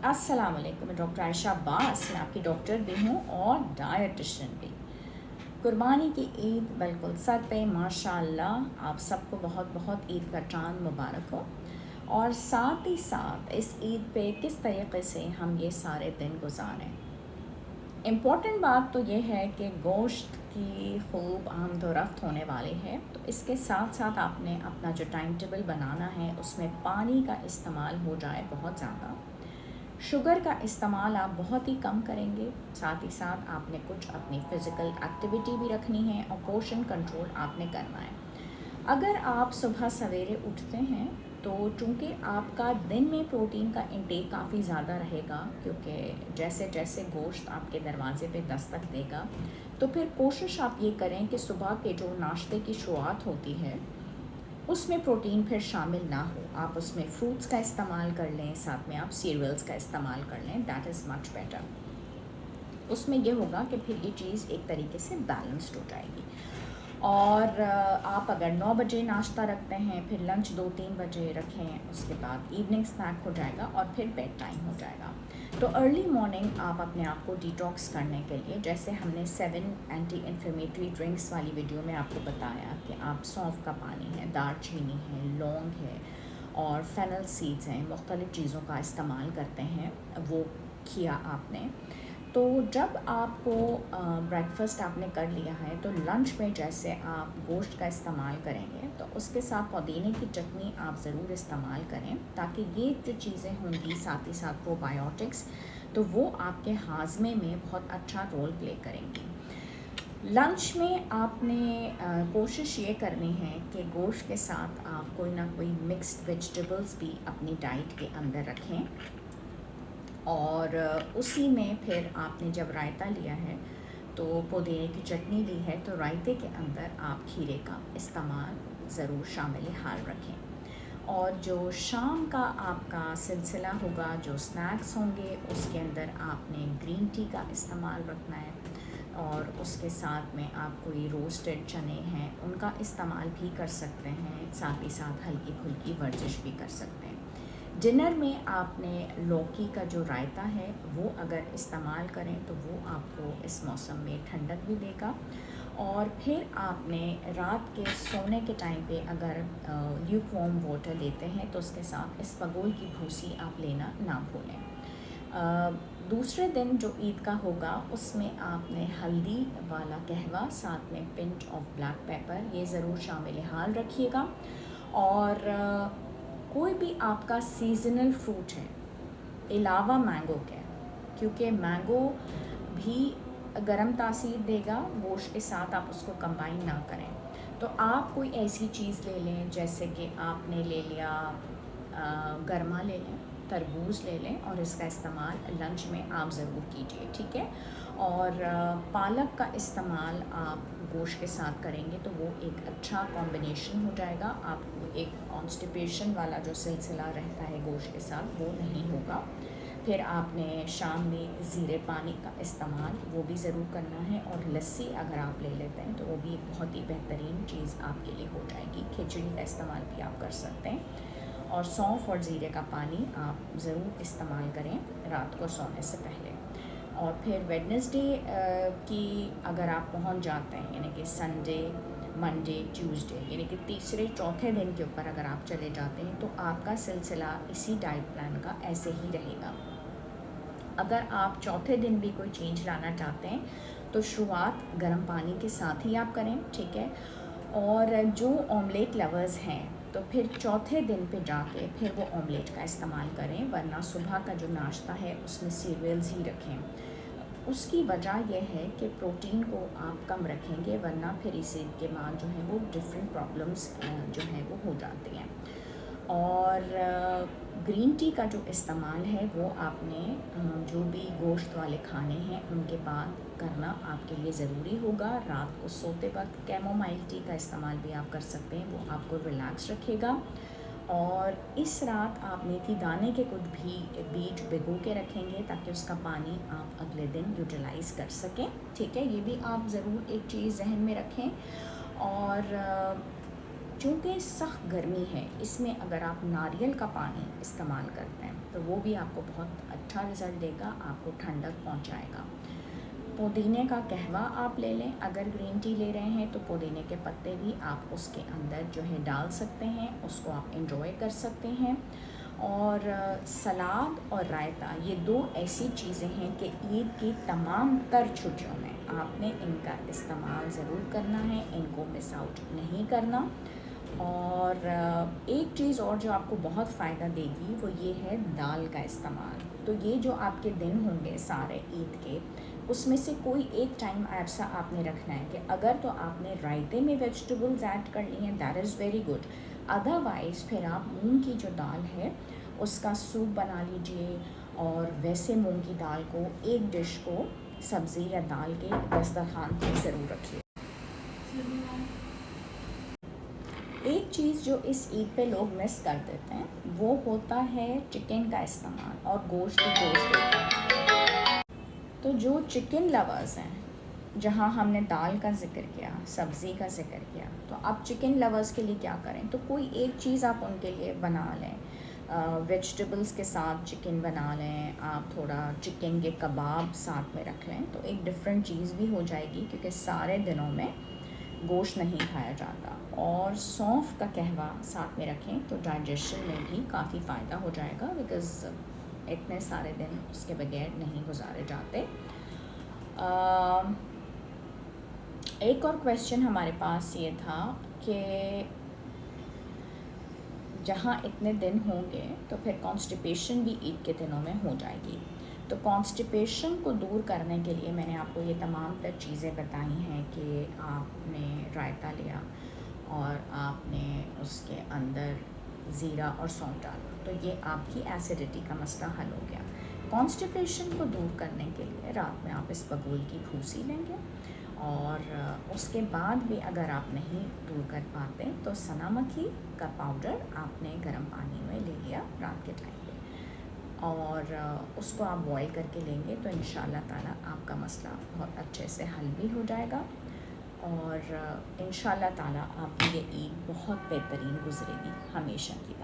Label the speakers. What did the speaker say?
Speaker 1: अस्सलाम वालेकुम। मैं डॉक्टर आयशा अब्बास, मैं आपकी डॉक्टर भी हूँ और डायटिशियन भी। कुर्बानी की ईद बिल्कुल सर पे, माशाल्लाह। आप सबको बहुत बहुत ईद का चांद मुबारक हो। और साथ ही साथ इस ईद पे किस तरीके से हम ये सारे दिन गुजारें। इम्पॉर्टेंट बात तो ये है कि गोश्त की खूब आमद व रफ्त होने वाली है, तो इसके साथ साथ आपने अपना जो टाइम टेबल बनाना है उसमें पानी का इस्तेमाल हो जाए बहुत ज़्यादा। शुगर का इस्तेमाल आप बहुत ही कम करेंगे। साथ ही साथ आपने कुछ अपनी फ़िज़िकल एक्टिविटी भी रखनी है और पोर्शन कंट्रोल आपने करना है। अगर आप सुबह सवेरे उठते हैं तो चूँकि आपका दिन में प्रोटीन का इंटेक काफ़ी ज़्यादा रहेगा, क्योंकि जैसे जैसे गोश्त आपके दरवाज़े पे दस्तक देगा, तो फिर कोशिश आप ये करें कि सुबह के जो नाश्ते की शुरुआत होती है उसमें प्रोटीन फिर शामिल ना हो। आप उसमें फ्रूट्स का इस्तेमाल कर लें, साथ में आप सीरियल्स का इस्तेमाल कर लें, दैट इज़ मच बेटर। उसमें ये होगा कि फिर ये चीज़ एक तरीके से बैलेंस्ड हो जाएगी। और आप अगर 9 बजे नाश्ता रखते हैं, फिर लंच 2-3 बजे रखें, उसके बाद इवनिंग स्नैक हो जाएगा और फिर बेड टाइम हो जाएगा। तो अर्ली मॉर्निंग आप अपने आप को डिटॉक्स करने के लिए, जैसे हमने 7 एंटी इन्फ्लेमेटरी ड्रिंक्स वाली वीडियो में आपको बताया कि आप सौंफ का पानी है, दालचीनी है, लौंग है और फेनल सीड्स हैं, मुख्तलिफ़ चीज़ों का इस्तेमाल करते हैं, वो किया आपने। तो जब आपको ब्रेकफ़ास्ट आपने कर लिया है, तो लंच में जैसे आप गोश्त का इस्तेमाल करेंगे तो उसके साथ पुदीने की चटनी आप ज़रूर इस्तेमाल करें, ताकि ये जो चीज़ें होंगी साथ ही साथ प्रोबायोटिक्स, तो वो आपके हाजमे में बहुत अच्छा रोल प्ले करेंगी। लंच में आपने कोशिश ये करनी है कि गोश्त के साथ आप कोई ना कोई मिक्स्ड वेजिटेबल्स भी अपनी डाइट के अंदर रखें। और उसी में फिर आपने जब रायता लिया है तो पुदीने की चटनी ली है, तो रायते के अंदर आप खीरे का इस्तेमाल ज़रूर शामिल हाल रखें। और जो शाम का आपका सिलसिला होगा, जो स्नैक्स होंगे, उसके अंदर आपने ग्रीन टी का इस्तेमाल रखना है और उसके साथ में आप कोई रोस्टेड चने हैं उनका इस्तेमाल भी कर सकते हैं, साथ ही साथ हल्की फुल्की वर्जिश भी कर सकते हैं। डिनर में आपने लौकी का जो रायता है वो अगर इस्तेमाल करें तो वो आपको इस मौसम में ठंडक भी देगा। और फिर आपने रात के सोने के टाइम पे अगर ल्यूकवार्म वाटर लेते हैं तो उसके साथ इसबगोल की भूसी आप लेना ना भूलें। दूसरे दिन जो ईद का होगा उसमें आपने हल्दी वाला कहवा, साथ में पिंच ऑफ ब्लैक पेपर, ये ज़रूर शामिल हाल रखिएगा। और कोई भी आपका सीज़नल फ्रूट है अलावा मैंगो के, क्योंकि मैंगो भी गर्म तासीर देगा, गोश्त के साथ आप उसको कंबाइन ना करें। तो आप कोई ऐसी चीज़ ले लें, जैसे कि आपने ले लिया गरमा ले लें, तरबूज ले लें और इसका इस्तेमाल लंच में आप ज़रूर कीजिए, ठीक है। और पालक का इस्तेमाल आप गोश्त के साथ करेंगे तो वो एक अच्छा कॉम्बिनेशन हो जाएगा। आपको एक कॉन्स्टिपेशन वाला जो सिलसिला रहता है गोश्त के साथ वो नहीं होगा। फिर आपने शाम में ज़ीरे पानी का इस्तेमाल वो भी ज़रूर करना है, और लस्सी अगर आप ले लेते हैं तो वो भी एक बहुत ही बेहतरीन चीज़ आपके लिए हो जाएगी। खिचड़ी का इस्तेमाल भी आप कर सकते हैं। और सौंफ और ज़ीरे का पानी आप ज़रूर इस्तेमाल करें रात को सोने से पहले। और फिर वेडनेसडे की अगर आप पहुंच जाते हैं, यानी कि संडे, मंडे, ट्यूसडे, यानी कि तीसरे चौथे दिन के ऊपर अगर आप चले जाते हैं तो आपका सिलसिला इसी डाइट प्लान का ऐसे ही रहेगा। अगर आप चौथे दिन भी कोई चेंज लाना चाहते हैं तो शुरुआत गर्म पानी के साथ ही आप करें, ठीक है। और जो ऑमलेट लवर्स हैं तो फिर चौथे दिन पे जाके फिर वो ऑमलेट का इस्तेमाल करें, वरना सुबह का जो नाश्ता है उसमें सीरियल्स ही रखें। उसकी वजह यह है कि प्रोटीन को आप कम रखेंगे, वरना फिर इस ईद के बाद जो है वो डिफरेंट प्रॉब्लम्स जो हैं वो हो जाती हैं। और ग्रीन टी का जो इस्तेमाल है वो आपने जो भी गोश्त वाले खाने हैं उनके बाद करना आपके लिए ज़रूरी होगा। रात को सोते वक्त कैमोमाइल टी का इस्तेमाल भी आप कर सकते हैं, वो आपको रिलैक्स रखेगा। और इस रात आप मेथी दाने के कुछ भी बीज भिगो के रखेंगे ताकि उसका पानी आप अगले दिन यूटिलाइज़ कर सकें, ठीक है। ये भी आप ज़रूर एक चीज़ जहन में रखें। और चूँकि सख्त गर्मी है, इसमें अगर आप नारियल का पानी इस्तेमाल करते हैं तो वो भी आपको बहुत अच्छा रिज़ल्ट देगा, आपको ठंडक पहुंचाएगा। पुदीने का कहवा आप ले लें, अगर ग्रीन टी ले रहे हैं तो पुदीने के पत्ते भी आप उसके अंदर जो है डाल सकते हैं, उसको आप एंजॉय कर सकते हैं। और सलाद और रायता, ये दो ऐसी चीज़ें हैं कि ईद की तमाम तर छुट्टियों में आपने इनका इस्तेमाल ज़रूर करना है, इनको मिस आउट नहीं करना। और एक चीज़ और जो आपको बहुत फ़ायदा देगी वो ये है दाल का इस्तेमाल। तो ये जो आपके दिन होंगे सारे ईद के, उसमें से कोई एक टाइम ऐसा आपने रखना है कि अगर तो आपने रायते में वेजिटेबल्स ऐड कर ली हैं, that is very good. Otherwise फिर आप मूंग की जो दाल है उसका सूप बना लीजिए, और वैसे मूंग की दाल को एक डिश को सब्ज़ी या दाल के दस्तरखान पर ज़रूर रखिए। एक चीज़ जो इस ईद पे लोग मिस कर देते हैं वो होता है चिकन का इस्तेमाल और गोश्त होता है। तो जो चिकन लवर्स हैं, जहाँ हमने दाल का ज़िक्र किया, सब्ज़ी का ज़िक्र किया, तो आप चिकन लवर्स के लिए क्या करें, तो कोई एक चीज़ आप उनके लिए बना लें। वेजिटेबल्स के साथ चिकन बना लें, आप थोड़ा चिकन के कबाब साथ में रख लें, तो एक डिफरेंट चीज़ भी हो जाएगी, क्योंकि सारे दिनों में गोश्त नहीं खाया जाता। और सौंफ का कहवा साथ में रखें तो डाइजेशन में भी काफ़ी फ़ायदा हो जाएगा, बिकॉज़ इतने सारे दिन उसके बगैर नहीं गुजारे जाते। एक और क्वेश्चन हमारे पास ये था कि जहाँ इतने दिन होंगे तो फिर कॉन्स्टिपेशन भी ईद के दिनों में हो जाएगी। तो कॉन्स्टिपेशन को दूर करने के लिए मैंने आपको ये तमाम तर चीज़ें बताई हैं कि आपने रायता लिया और आपने उसके अंदर ज़ीरा और सौंफ डाला, तो ये आपकी एसिडिटी का मसला हल हो गया। कॉन्स्टिपेशन को दूर करने के लिए रात में आप इस बबूल की भूसी लेंगे, और उसके बाद भी अगर आप नहीं दूर कर पाते तो सना मक्खी का पाउडर आपने गर्म पानी में ले लिया रात के टाइम पे, और उसको आप बॉईल करके लेंगे तो इंशाल्लाह ताला आपका मसला बहुत अच्छे से हल भी हो जाएगा, और इंशाल्लाह ताला आपकी ये ईद बहुत बेहतरीन गुजरेगी हमेशा की तरह।